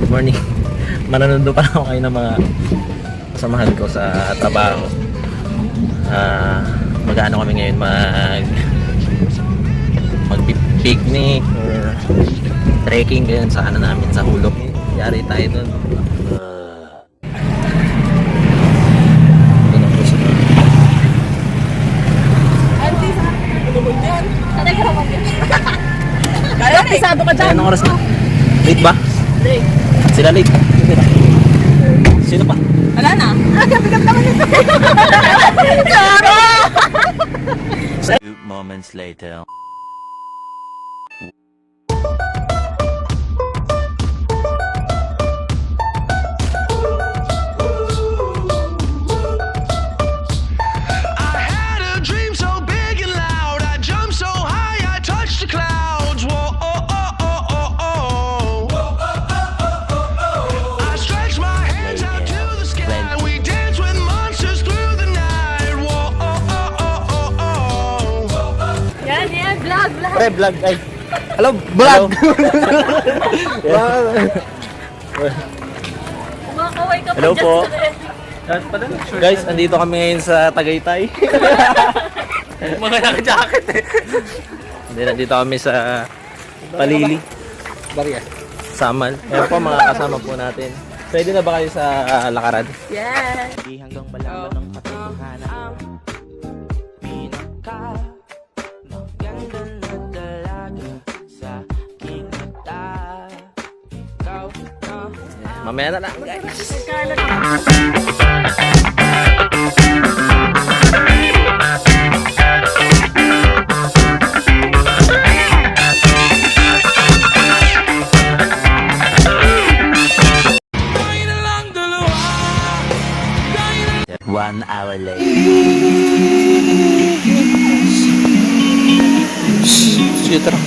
Good morning. Manonood pa lang ako kayo ng mga kasamahan ko sa trabaho. Mag-ano kami ngayon, mag-picnic or trekking ganyan sa ano namin sa hulog. Yari tayo doon. Doon ang puso na. Auntie, ano mo dyan? Tatay ka naman dyan. Kaya pisado ka dyan. Anong oras na? Late ba? Late. Sila late. Sino pa? Wala na. Bigat naman nito. Sara! 2 moments later. Pre, vlog ay. Hello, vlog! Kumakaway ka pa Hello dyan. po. Guys, andito kami ngayon sa Tagaytay. Mga naka-jacket eh. Hindi, nandito kami sa Palili. Bariya. Samal. Ayan po mga kasama po natin. Pwede na ba kayo sa lakaran? Yes. Hanggang malaman ng katotohanan. Pinaka maganda na dalaga sa aking mata. Ikaw na Mamaya na lang guys. One hour later. Sige, tara.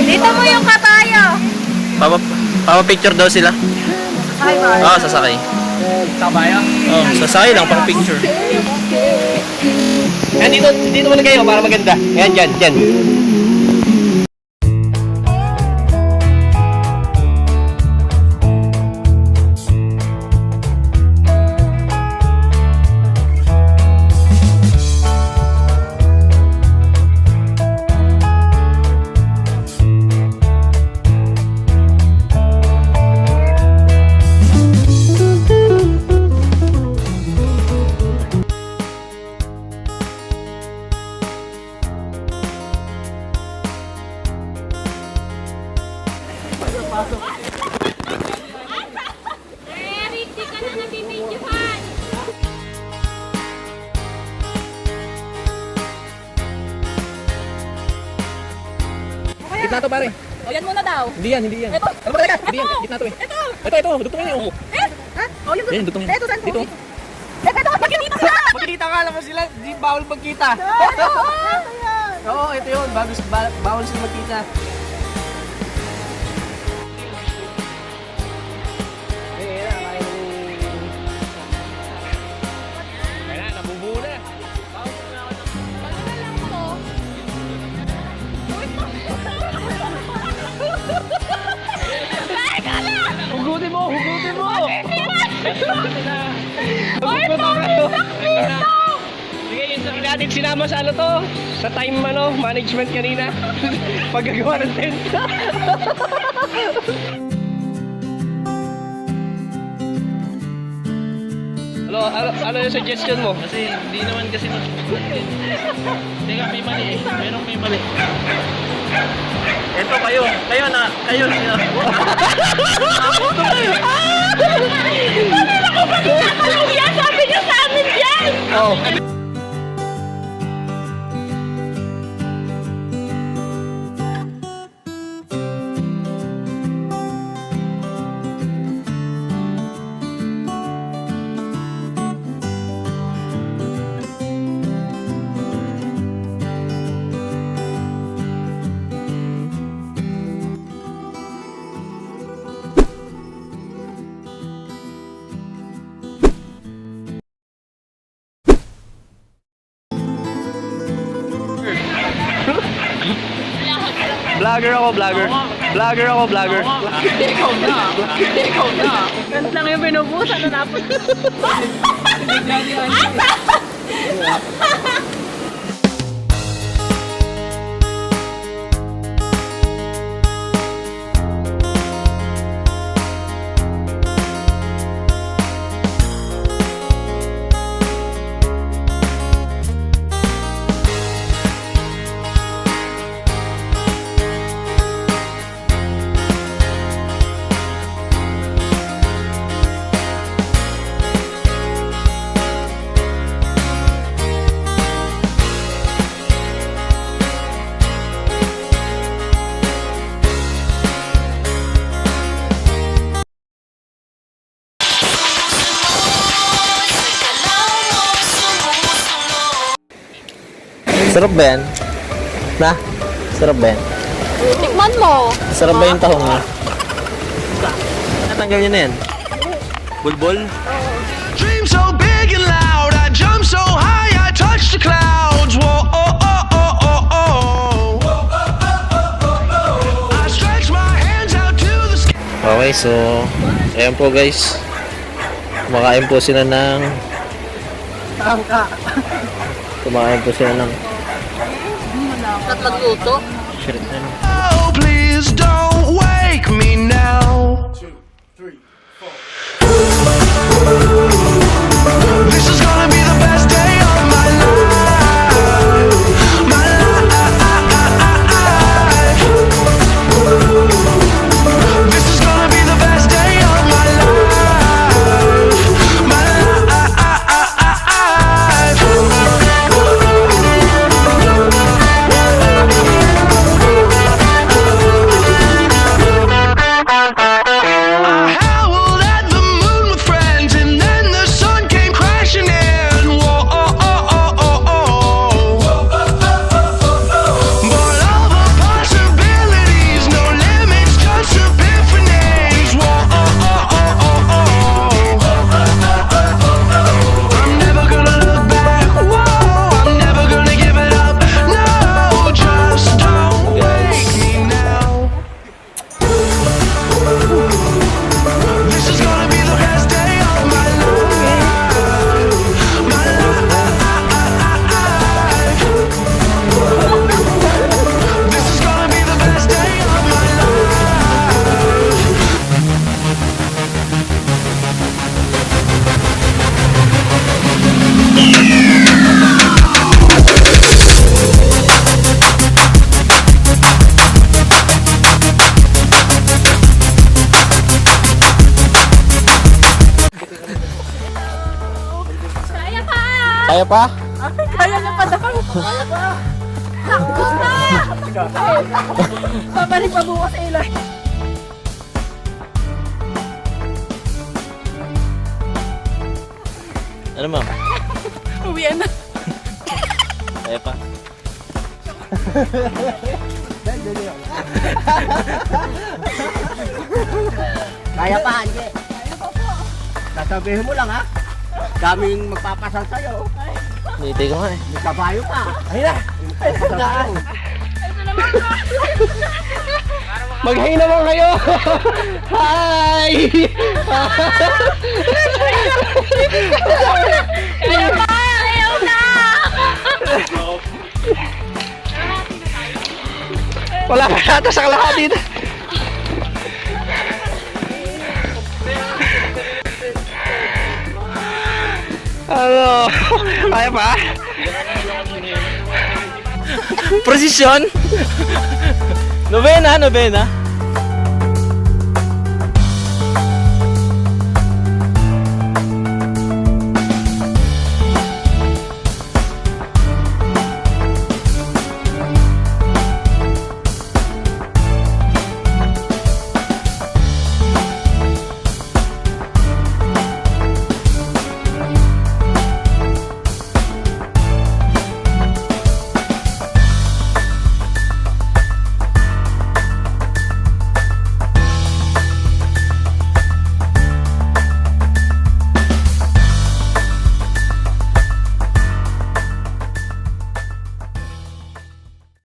Dito mo yung katayo. Papa-picture daw sila. Hi, Mark. Oo, sasakay. Kabayo? Oo, sasakay lang, pang picture. Yan, dito muna kayo para maganda. Yan, dyan. Eric, di ka na nabibidyohan. Gitna to, pare. O, yan muna daw. Hindi yan. Ito. Ano ba teka? Hindi yan, Ito. gitna to eh. Ito. Ito, dugtungin niyo. Eh? Ha? O, yung Yan, dugtungin. Ito, saan po? Dito. Ito, magkikita sila. Magkikita nga naman sila, di bawal magkita. Oo, ito yun. Bawal sila magkita. Kaya nabubuo na. Hugutin mo! Hugutin mo kayo! Sige, hindi natin sinama sa ano to, sa time management kanina. Paggagawa ng tent. Ano yung suggestion mo? Kasi hindi naman kasi hindi nga may mali eh. Merong may mali. Ito kayo sila. Sabi niyo sa amin yan. Oh. vlogger ako, vlogger. Vlogger ako, vlogger. Ikaw na. Ikaw na. Ganun lang yung binubusan na napos. Sarap ba yan? Na? Sarap ba yan? Tikman mo. Sarap ba yung tahong niya? Natanggal niya na yan. Bulbul? Dream so big and loud, I jump so high, I touch the clouds. Whoa, oh, oh, oh, oh, oh. I stretch my hands out to the sky. Okay, so ayan po guys. Kumakain po sila ng Kumakain po sila ng Tatlong luto. shit na lang. Oh, please don't wake me now. This is gonna be the best day of my life. My life. This is gonna be the best day of my life. My life. I howled at the moon with friends, and then the sun came crashing in. Whoa, oh, oh, oh, oh, oh. But all the possibilities, no limits, just epiphanies. Whoa, oh, oh, oh, oh, oh. I'm never gonna look back. Whoa, I'm never gonna give it up. No, just don't wake me now. This is gonna be the best day of my life. My life. This is gonna be the best day of my life. Kaya pa! Kaya pa? Kaya niya pa daw. Kaya pa! Takbo na! Babalik pa bukas sa ilay. Ano ma'am? Uwian na. Kaya pa? Kaya pa, Anje. Sasabihin mo lang ha. Daming magpapasal sa'yo. Niti ko nga eh. May kabayo pa. Ayun na. Mag-hi naman kayo! Hi! Kaya pa! Ayaw na! Wala ka yata sa kalahati dito. Ano? Kaya pa? Prosesyon? Novena, novena.